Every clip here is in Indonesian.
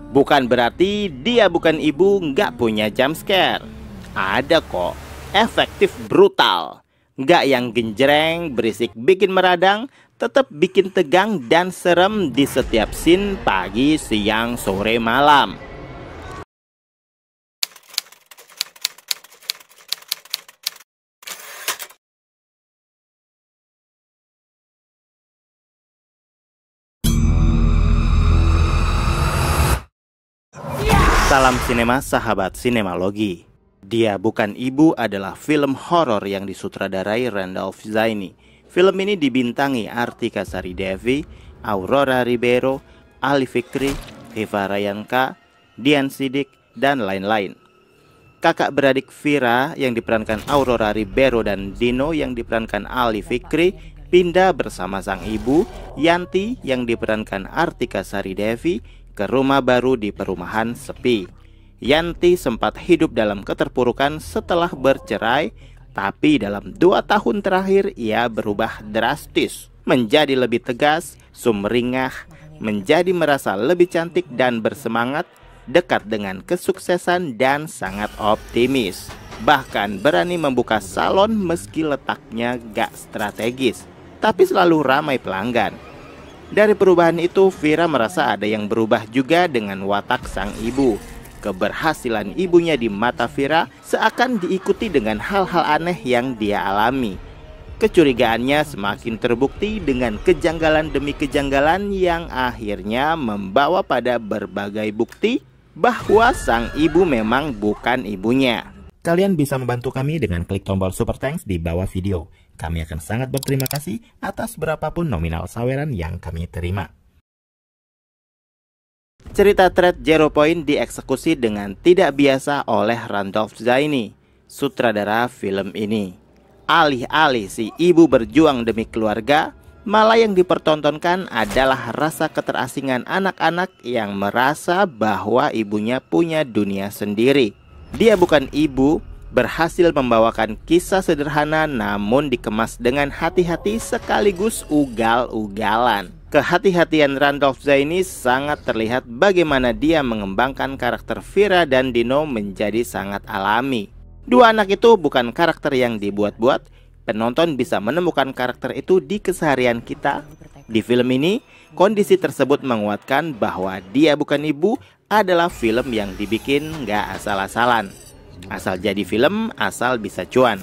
Bukan berarti Dia Bukan Ibu nggak punya jump scare. Ada kok, efektif brutal. Nggak yang genjreng, berisik bikin meradang, tetap bikin tegang dan serem di setiap scene pagi, siang, sore, malam. Salam sinema sahabat sinemalogi. Dia Bukan Ibu adalah film horor yang disutradarai Randolph Zaini. Film ini dibintangi Artika Sari Devi, Aurora Ribeiro, Ali Fikri, Viva Rayanka, Dian Sidik, dan lain-lain. Kakak beradik Vira yang diperankan Aurora Ribeiro dan Dino yang diperankan Ali Fikri pindah bersama sang ibu, Yanti yang diperankan Artika Sari Devi, ke rumah baru di perumahan sepi. Yanti sempat hidup dalam keterpurukan setelah bercerai, tapi dalam 2 tahun terakhir ia berubah drastis, menjadi lebih tegas, sumringah, menjadi merasa lebih cantik dan bersemangat, dekat dengan kesuksesan dan sangat optimis. Bahkan berani membuka salon meski letaknya gak strategis, tapi selalu ramai pelanggan. Dari perubahan itu, Vira merasa ada yang berubah juga dengan watak sang ibu. Keberhasilan ibunya di mata Vira seakan diikuti dengan hal-hal aneh yang dia alami. Kecurigaannya semakin terbukti dengan kejanggalan demi kejanggalan yang akhirnya membawa pada berbagai bukti bahwa sang ibu memang bukan ibunya. Kalian bisa membantu kami dengan klik tombol super thanks di bawah video. Kami akan sangat berterima kasih atas berapapun nominal saweran yang kami terima. Cerita Thread Zero Point dieksekusi dengan tidak biasa oleh Randolph Zaini, sutradara film ini. Alih-alih si ibu berjuang demi keluarga, malah yang dipertontonkan adalah rasa keterasingan anak-anak yang merasa bahwa ibunya punya dunia sendiri. Dia Bukan Ibu berhasil membawakan kisah sederhana namun dikemas dengan hati-hati sekaligus ugal-ugalan. Kehati-hatian Randolph Zaini sangat terlihat bagaimana dia mengembangkan karakter Vira dan Dino menjadi sangat alami. Dua anak itu bukan karakter yang dibuat-buat, penonton bisa menemukan karakter itu di keseharian kita. Di film ini, kondisi tersebut menguatkan bahwa Dia Bukan Ibu adalah film yang dibikin gak asal-asalan. Asal jadi film, asal bisa cuan.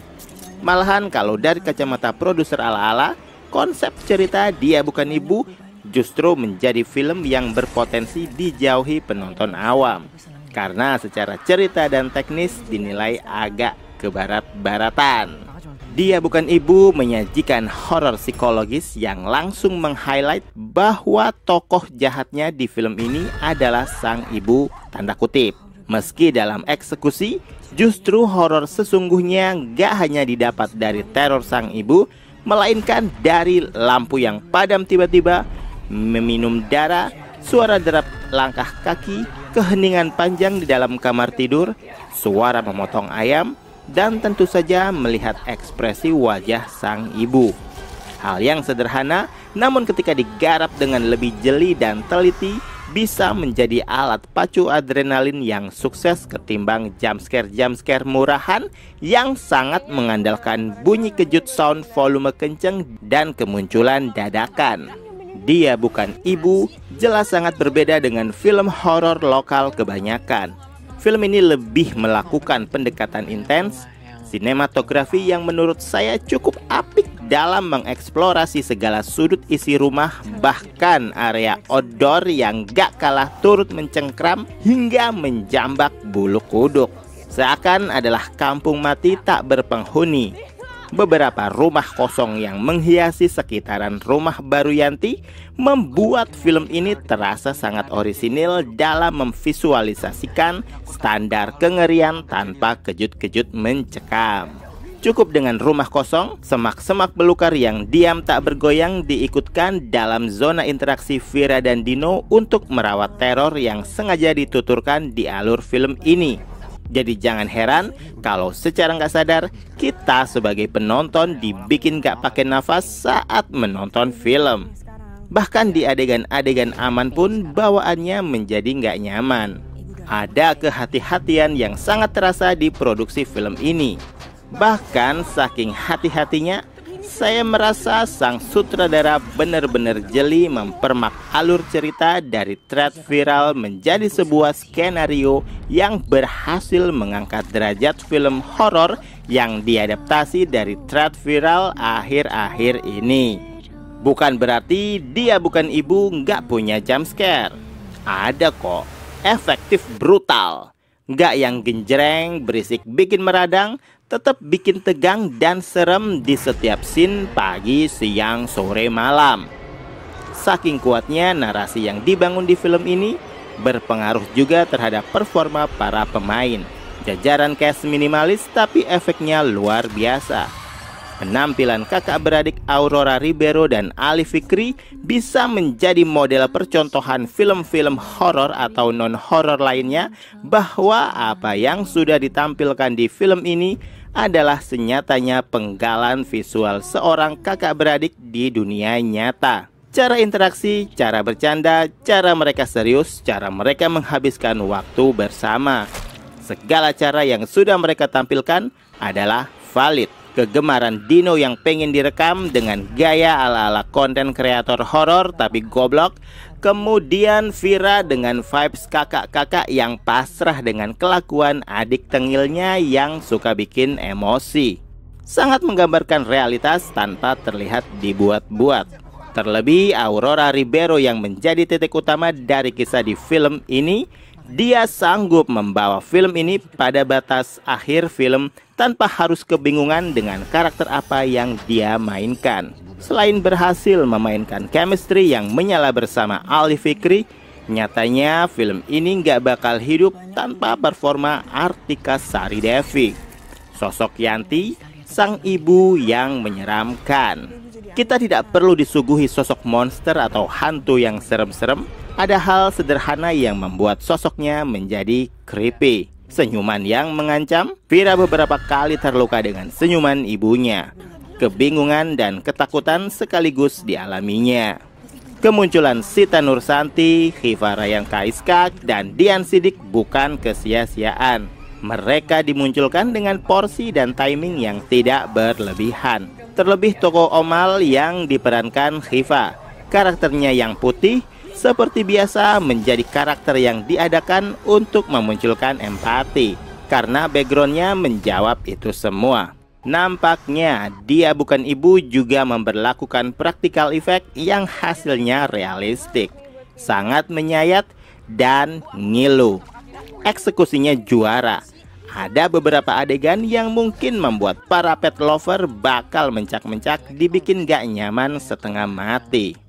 Malahan kalau dari kacamata produser ala-ala, konsep cerita Dia Bukan Ibu justru menjadi film yang berpotensi dijauhi penonton awam. Karena secara cerita dan teknis dinilai agak kebarat-baratan. Dia Bukan Ibu menyajikan horor psikologis yang langsung meng-highlight bahwa tokoh jahatnya di film ini adalah sang ibu tanda kutip. Meski dalam eksekusi, justru horor sesungguhnya gak hanya didapat dari teror sang ibu, melainkan dari lampu yang padam tiba-tiba, meminum darah, suara derap langkah kaki, keheningan panjang di dalam kamar tidur, suara memotong ayam, dan tentu saja melihat ekspresi wajah sang ibu. Hal yang sederhana, namun ketika digarap dengan lebih jeli dan teliti, bisa menjadi alat pacu adrenalin yang sukses ketimbang jumpscare murahan yang sangat mengandalkan bunyi kejut sound volume kenceng dan kemunculan dadakan. Dia Bukan Ibu jelas sangat berbeda dengan film horor lokal kebanyakan. Film ini lebih melakukan pendekatan intens, sinematografi yang menurut saya cukup apik dalam mengeksplorasi segala sudut isi rumah, bahkan area outdoor yang gak kalah turut mencengkram hingga menjambak bulu kuduk. Seakan adalah kampung mati tak berpenghuni. Beberapa rumah kosong yang menghiasi sekitaran rumah baru Yanti membuat film ini terasa sangat orisinil dalam memvisualisasikan standar kengerian tanpa kejut-kejut mencekam. Cukup dengan rumah kosong, semak-semak belukar yang diam tak bergoyang diikutkan dalam zona interaksi Vira dan Dino untuk merawat teror yang sengaja dituturkan di alur film ini. Jadi jangan heran kalau secara nggak sadar kita sebagai penonton dibikin gak pakai nafas saat menonton film. Bahkan di adegan-adegan aman pun bawaannya menjadi nggak nyaman. Ada kehati-hatian yang sangat terasa di produksi film ini. Bahkan saking hati-hatinya, saya merasa sang sutradara benar-benar jeli mempermak alur cerita dari thread viral menjadi sebuah skenario yang berhasil mengangkat derajat film horor yang diadaptasi dari thread viral akhir-akhir ini. Bukan berarti Dia Bukan Ibu nggak punya jump scare. Ada kok, efektif brutal. Nggak yang genjreng, berisik bikin meradang, tetap bikin tegang dan serem di setiap scene pagi, siang, sore, malam. Saking kuatnya narasi yang dibangun di film ini, berpengaruh juga terhadap performa para pemain. Jajaran cast minimalis tapi efeknya luar biasa. Penampilan kakak beradik Aurora Ribeiro dan Ali Fikri bisa menjadi model percontohan film-film horor atau non-horor lainnya, bahwa apa yang sudah ditampilkan di film ini adalah senyatanya penggalan visual seorang kakak beradik di dunia nyata. Cara interaksi, cara bercanda, cara mereka serius, cara mereka menghabiskan waktu bersama. Segala cara yang sudah mereka tampilkan adalah valid. Kegemaran Dino yang pengen direkam dengan gaya ala-ala konten kreator horor tapi goblok. Kemudian Vira dengan vibes kakak-kakak yang pasrah dengan kelakuan adik tengilnya yang suka bikin emosi. Sangat menggambarkan realitas tanpa terlihat dibuat-buat. Terlebih Aurora Ribeiro yang menjadi titik utama dari kisah di film ini. Dia sanggup membawa film ini pada batas akhir film tanpa harus kebingungan dengan karakter apa yang dia mainkan. Selain berhasil memainkan chemistry yang menyala bersama Ali Fikri, nyatanya film ini nggak bakal hidup tanpa performa Artika Sari Devi. Sosok Yanti, sang ibu yang menyeramkan. Kita tidak perlu disuguhi sosok monster atau hantu yang serem-serem. Ada hal sederhana yang membuat sosoknya menjadi creepy. Senyuman yang mengancam. Vira beberapa kali terluka dengan senyuman ibunya. Kebingungan dan ketakutan sekaligus dialaminya. Kemunculan Sita Nursanti, Hiva Rayang Kaiskak, dan Dian Sidik bukan kesia-siaan. Mereka dimunculkan dengan porsi dan timing yang tidak berlebihan. Terlebih tokoh Omal yang diperankan Hiva. Karakternya yang putih, seperti biasa menjadi karakter yang diadakan untuk memunculkan empati. Karena backgroundnya menjawab itu semua. Nampaknya Dia Bukan Ibu juga memberlakukan practical effect yang hasilnya realistik. Sangat menyayat dan ngilu. Eksekusinya juara. Ada beberapa adegan yang mungkin membuat para pet lover bakal mencak-mencak dibikin gak nyaman setengah mati.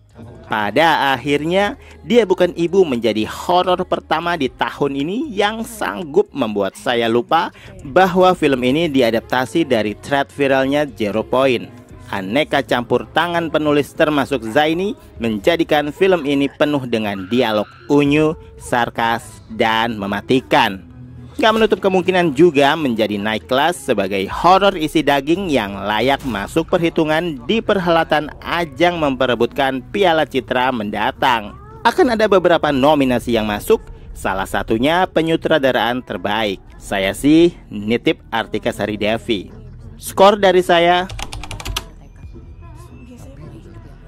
Pada akhirnya, Dia Bukan Ibu menjadi horor pertama di tahun ini yang sanggup membuat saya lupa bahwa film ini diadaptasi dari thread viralnya Zero Point. Aneka campur tangan penulis termasuk Zaini menjadikan film ini penuh dengan dialog unyu, sarkas, dan mematikan. Gak menutup kemungkinan juga menjadi naik kelas sebagai horor isi daging yang layak masuk perhitungan di perhelatan ajang memperebutkan Piala Citra mendatang. Akan ada beberapa nominasi yang masuk, salah satunya penyutradaraan terbaik. Saya sih nitip Artika Sari Devi. Skor dari saya.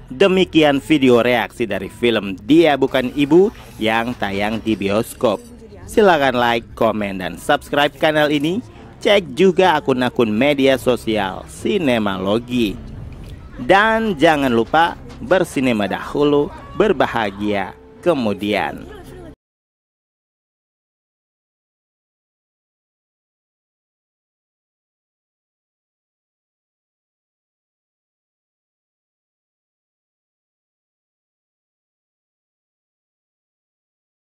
Demikian video reaksi dari film Dia Bukan Ibu yang tayang di bioskop. Silakan like, komen, dan subscribe kanal ini. Cek juga akun-akun media sosial Sinemalogi. Dan jangan lupa bersinema dahulu, berbahagia kemudian.